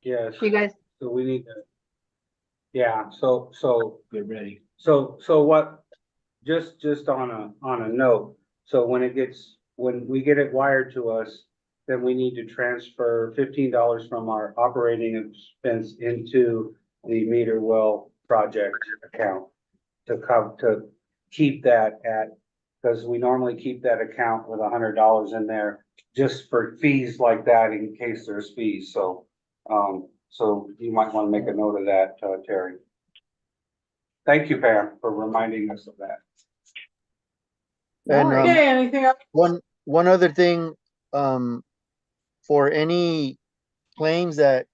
Yes, You guys, so we need to. Yeah, so Get ready. So what, just on a note, so when we get it wired to us, then we need to transfer $15 from our operating expense into the meter well project account to keep that because we normally keep that account with $100 in there just for fees like that in case there's fees, so you might want to make a note of that, Terry. Thank you, Pam, for reminding us of that. And Okay, anything else? one other thing, for any claims that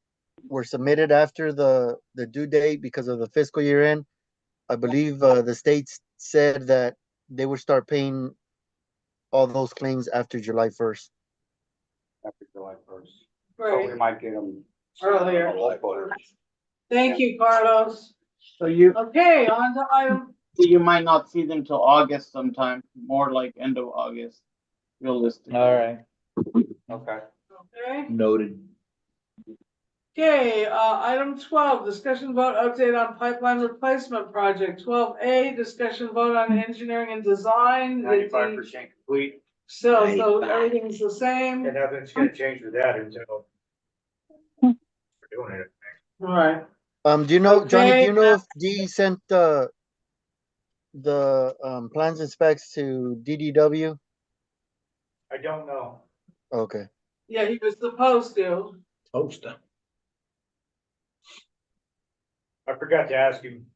were submitted after the due date because of the fiscal year end, I believe the states said that they would start paying all those claims after July 1st. After July 1st. So Right. we might get them. Earlier. Thank you, Carlos. So you Okay, on to item, might not see them till August sometime, more like end of August, realistically. All right, Okay. okay. noted. Okay, item 12, discussion vote update on pipeline replacement project. 12A, discussion vote on engineering and design. 95% complete, So everything's the same. and nothing's gonna change with that until we're doing it. All right. Do you know, Johnny, do Okay. you know if Dee sent the plans and specs to DDW? I don't know. Okay. Yeah, he was supposed to. Toaster. I forgot to ask him.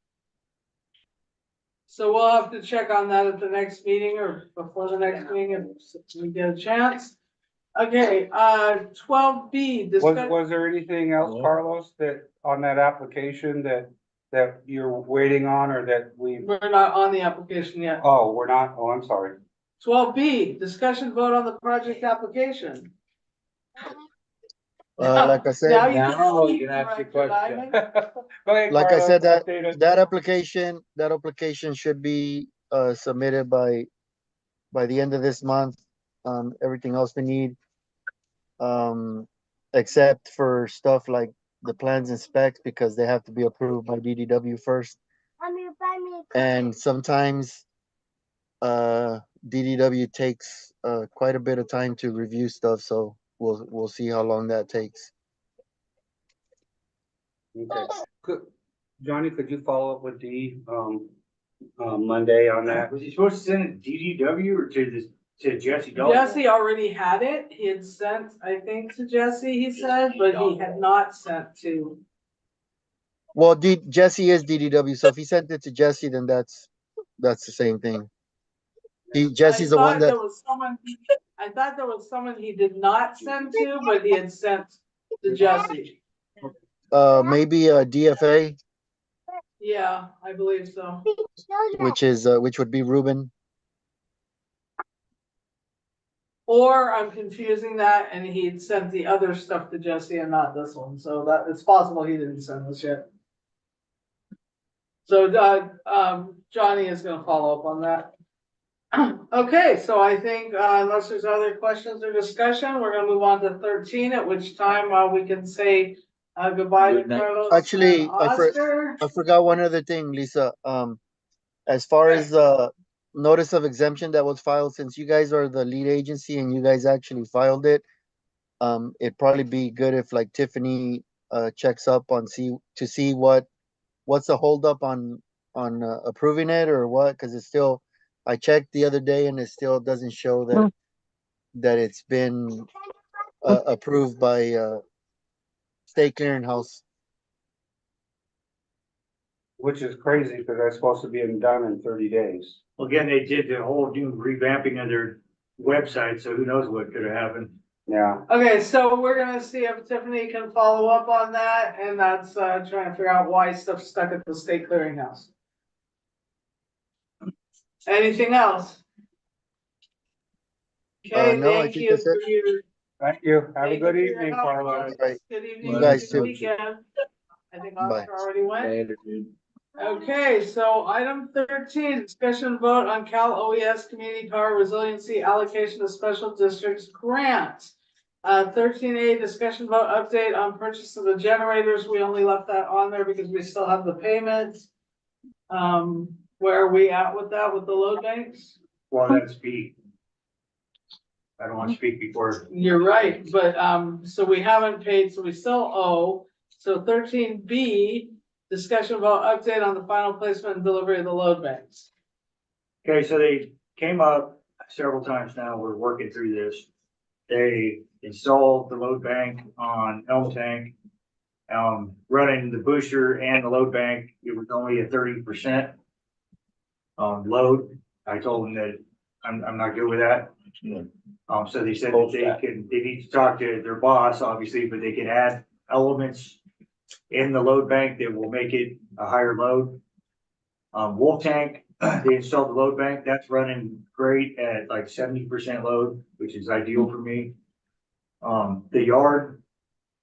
So we'll have to check on that at the next meeting or before the next meeting if we get a chance. Okay, 12B, discuss. Was there anything else, Carlos, that on that application that you're waiting on or that We're not on the application yet. oh, we're not? Oh, I'm sorry. 12B, discussion vote on the project application. Like I said, Now you Now can you can ask your Director question. Diamond. Go ahead, like I Carlos, said, update us. that application should be submitted by the end of this month. Everything else we need, except for stuff like the plans and specs, because they have to be approved by DDW first. And sometimes DDW takes quite a bit of time to review stuff, so we'll see how long that takes. Okay. Johnny, could you follow up with Dee, Monday on that? Was he supposed to send it to DDW or to Jesse Dalton? Jesse already had it. He had sent, I think, to Jesse, he said, but he had not sent to. Well, Jesse is DDW, so if he sent it to Jesse, then that's the same thing. Jesse's the one that I thought there was someone he did not send to, but he had sent to Jesse. maybe a DFA, Yeah, I believe so. which would be Ruben. Or I'm confusing that and he'd sent the other stuff to Jesse and not this one, so that it's possible he didn't send this yet. So, Johnny is gonna follow up on that. Okay, so I think, unless there's other questions or discussion, we're gonna move on to 13, at which time, we can say, goodbye to Good night. Carlos Actually, and Oscar. I forgot one other thing, Lisa. As far as the notice of exemption that was filed, since you guys are the lead agency and you guys actually filed it, it'd probably be good if like Tiffany checks up on to see what's the holdup on approving it or what, because it's still, I checked the other day and it still doesn't show that it's been approved by State Clearinghouse. Which is crazy because that's supposed to be done in 30 days. Well, again, they did the whole new revamping of website, so who knows what could have happened. Yeah, Okay, so we're gonna see if Tiffany can follow up on that, and that's, trying to figure out why stuff's stuck at the state clearinghouse. Anything else? Okay, no, I thank think you that's for it. your. thank you. Have a thank good you for your evening, help, Carlos. Carlos. Good evening. You guys good too. weekend. I think Bye. Oscar already went. Later, dude. Okay, so item 13, discussion vote on Cal OES Community Power Resiliency Allocation of Special Districts Grant. 13A, discussion vote update on purchase of the generators. We only left that on there because we still have the payments. Where are we at with that, with the load banks? Well, that's B. I don't want to speak before. You're right, but, so we haven't paid, so we still owe. So 13B, discussion vote update on the final placement and delivery of the load banks. Okay, so they came up several times now. We're working through this. They installed the load bank on Elm Tank. Running the booster and the load bank, it was only a 30% load. I told them that I'm not good with that. So they said that they need to talk to their boss, obviously, but they can add elements in the load bank that will make it a higher load. Wolf Tank, they installed the load bank. That's running great at like 70% load, which is ideal for me. The yard,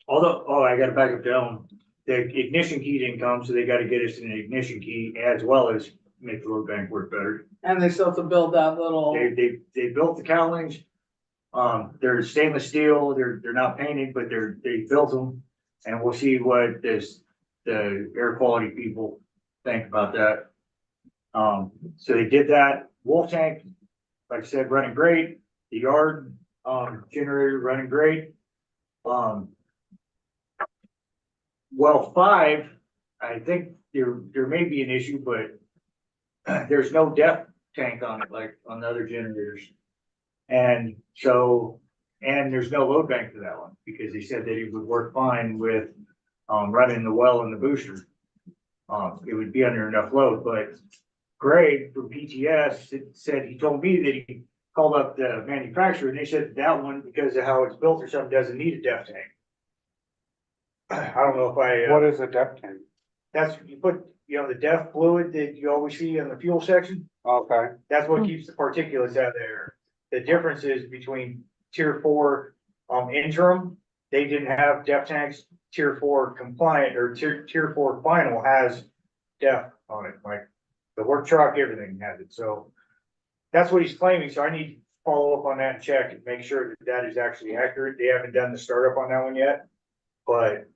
although, I gotta back up down. The ignition key didn't come, so they gotta get us an ignition key as well as make the load bank work better. And they still have to build that little. They built the cowlings. They're stainless steel. They're not painted, but they built them. And we'll see what the air quality people think about that. So they did that. Wolf Tank, like I said, running great. The yard, generator running great. Well, 5, I think there may be an issue, but there's no depth tank on it like on the other generators. And so, and there's no load bank for that one because they said that it would work fine with running the well and the booster. It would be under enough load, but Greg from PTS said he told me that he called up the manufacturer and they said that one, because of how it's built or something, doesn't need a depth tank. I don't know if What is a depth tank? that's, you put, the DEF fluid that you always see in the fuel section. Okay, That's what keeps the particulates out of there. The difference is between tier 4, interim, they didn't have DEF tanks. Tier 4 compliant or tier 4 final has DEF on it, like the work truck, everything has it. So that's what he's claiming. So I need to follow up on that and check and make sure that that is actually accurate. They haven't done the startup on that one yet, but,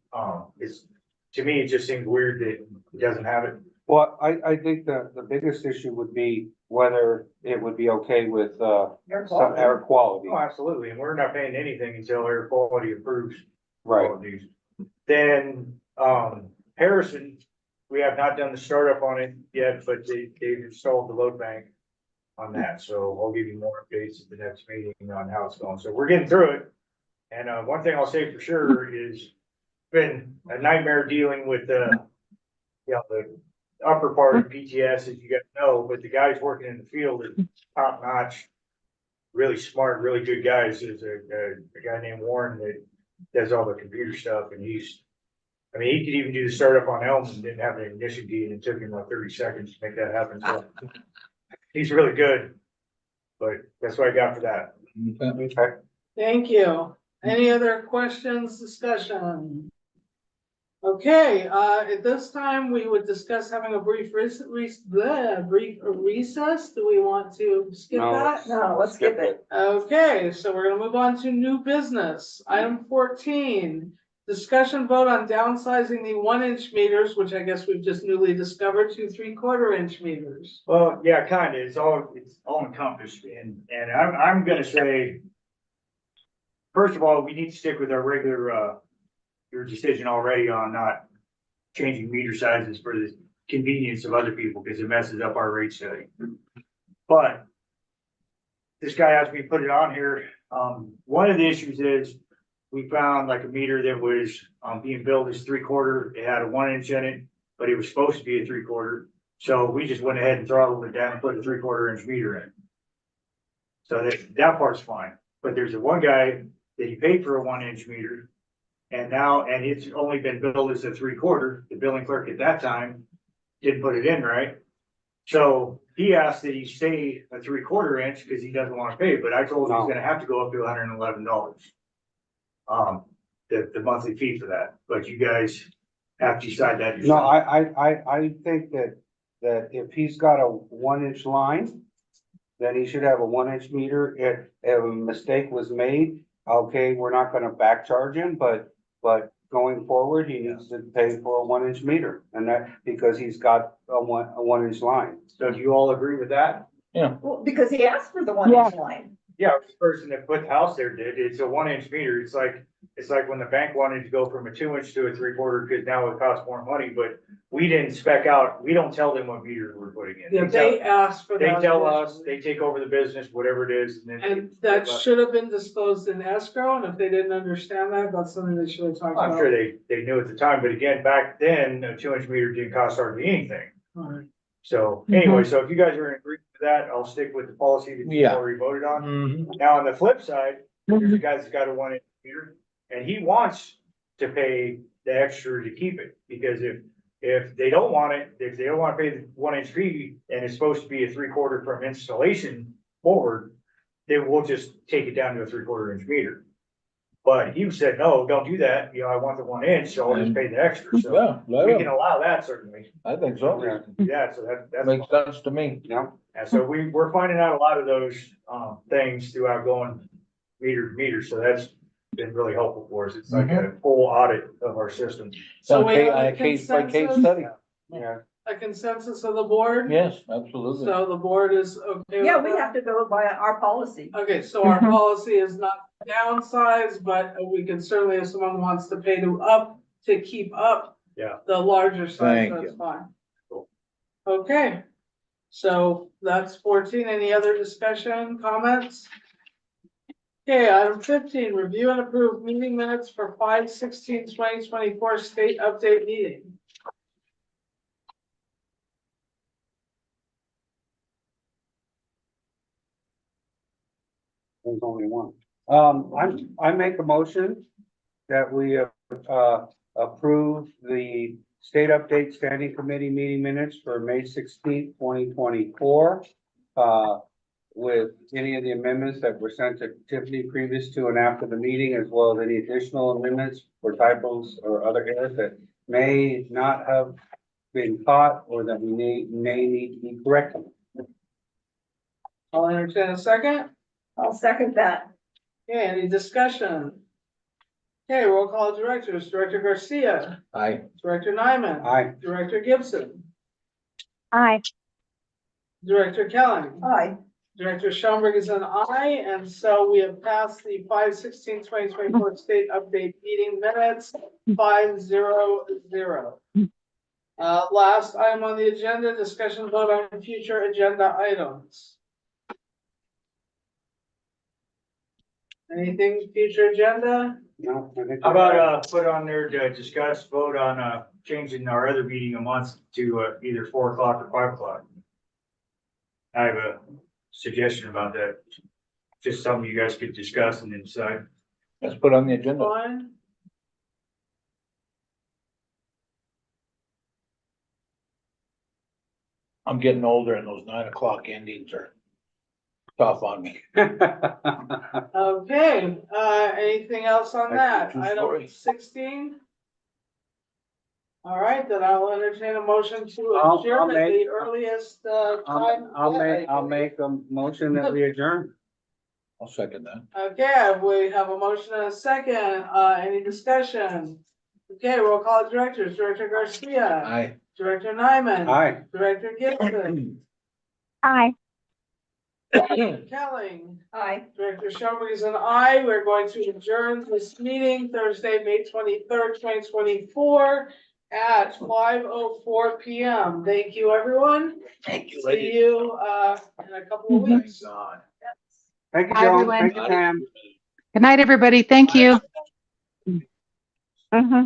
it's, to me, it just seems weird that it doesn't have it. well, I think the biggest issue would be whether it would be okay with, some air quality. Oh, absolutely, and we're not paying anything until air quality improves. Right. all of these. Then, Harrison, we have not done the startup on it yet, but they've installed the load bank on that, so I'll give you more updates at the next meeting on how it's going, so we're getting through it. And, one thing I'll say for sure is, been a nightmare dealing with the upper part of PTS, as you guys know, but the guys working in the field are top notch, really smart, really good guys. There's a guy named Warren that does all the computer stuff, and he could even do the startup on Elm and didn't have an ignition key, and it took him like 30 seconds to make that happen. So he's really good, but that's what I got for that. Okay. Thank you. Any other questions, discussion? Okay, at this time, we would discuss having a brief recess. Do we want to skip No. that? No, let's skip it. Okay, so we're gonna move on to new business. Item 14, discussion vote on downsizing the 1-inch meters, which I guess we've just newly discovered, to 3/4-inch meters. Well, yeah, kind of. It's all encompassed, and I'm gonna say, first of all, we need to stick with our regular, your decision already on not changing meter sizes for the convenience of other people, because it messes up our rate study. But this guy asked me to put it on here. One of the issues is we found like a meter that was, being billed as 3/4. It had a 1-inch in it, but it was supposed to be a 3/4. So we just went ahead and throttled it down and put a 3/4-inch meter in. So that part's fine, but there's a one guy that he paid for a 1-inch meter. And it's only been billed as a 3/4, the billing clerk at that time didn't put it in right. So he asked that he stay a 3/4 inch because he doesn't want to pay, but I told him he's gonna have to go up to $111. The monthly fee for that, but you guys have to decide that No, yourself. I think that if he's got a 1-inch line, then he should have a 1-inch meter. If a mistake was made, okay, we're not gonna back charge him, but going forward, he needs to pay for a 1-inch meter. And that, because he's got a 1-inch line. So do you all agree with that? Well, because he asked for the 1-inch line. Yeah, the person that put the house there did. It's a 1-inch meter. It's like when the bank wanted to go from a 2-inch to a 3/4 because now it costs more money, but we didn't spec out, we don't tell them what meters we're putting in. Yeah, they asked for They that. tell us, they take over the business, whatever it is, and then. And that should have been disclosed in escrow, and if they didn't understand that, that's something they should have talked about. I'm sure they knew at the time, but again, back then, a 2-inch meter didn't cost hardly anything. Alright. So anyway, so if you guys are in agreement with that, I'll stick with the policy that you Yeah. already voted on. Mhm. Now, on the flip side, there's a guy that's got a 1-inch meter, and he wants to pay the extra to keep it, because if they don't want it, if they don't wanna pay the 1-inch fee, and it's supposed to be a 3/4 from installation forward, then we'll just take it down to a 3/4 inch meter. But he said, no, don't do that, I want the 1-inch, so I'll just pay the extra, so Yeah, let we can him. allow that certainly. I think so. Yeah, so that's. Makes sense to me. Yeah. And so we're finding out a lot of those, things throughout going meter to meter, so that's been really helpful for us. It's like a full audit of our system. So we Okay, have on a a case by case consensus? study. Yeah. A consensus of the board? Yes, absolutely. So the board is okay with Yeah, we that? have to go by our policy. Okay, so our policy is not downsized, but we can certainly, if someone wants to pay to keep up. Yeah. The larger size, Thank that's you. fine. Cool. Okay, so that's 14. Any other discussion, comments? Okay, item 15, review and approve meeting minutes for 5/16/2024 state update meeting. There's only one. I make a motion that we, approve the state update standing committee meeting minutes for May 16th, 2024. With any of the amendments that were sent to Tiffany previous to and after the meeting, as well as any additional amendments or typos or other errors that may not have been caught or that we may need to be corrected. I'll entertain a second. I'll second that. Okay, any discussion? Okay, roll call directors, Director Garcia, Aye. Director Nyman. Aye. Director Gibson, Aye. Director Kelling. Aye. Director Schoenberg is an aye, and so we have passed the 5/16/2024 state update meeting minutes, 5-0-0. Last item on the agenda, discussion vote on future agenda items. Anything future agenda? No, I think. How about, put on there to discuss, vote on, changing our other meeting a month to, either 4 o'clock or 5 o'clock? I have a suggestion about that. Just something you guys could discuss and then decide. Let's put on the agenda. Fine. I'm getting older and those 9 o'clock endings are tough on me. Okay, anything else on that? Two Item stories. 16? All right, then I'll entertain a motion to I'll adjourn at the make- earliest, time. I'll make a motion that we adjourn. I'll second that. Okay, we have a motion and a second, any discussion? Okay, roll call directors, Director Garcia, Aye. Director Nyman. Aye. Director Gibson, Aye. Kelling, Aye. Director Schoenberg is an aye. We're going to adjourn this meeting Thursday, May 23rd, 2024 at 5:04 PM. Thank you, everyone. Thank you, See you, in a couple of weeks. God. Thank you, Bye, Joan. everyone. Thank you, Pam. Good night, everybody. Thank you. Mm-hmm.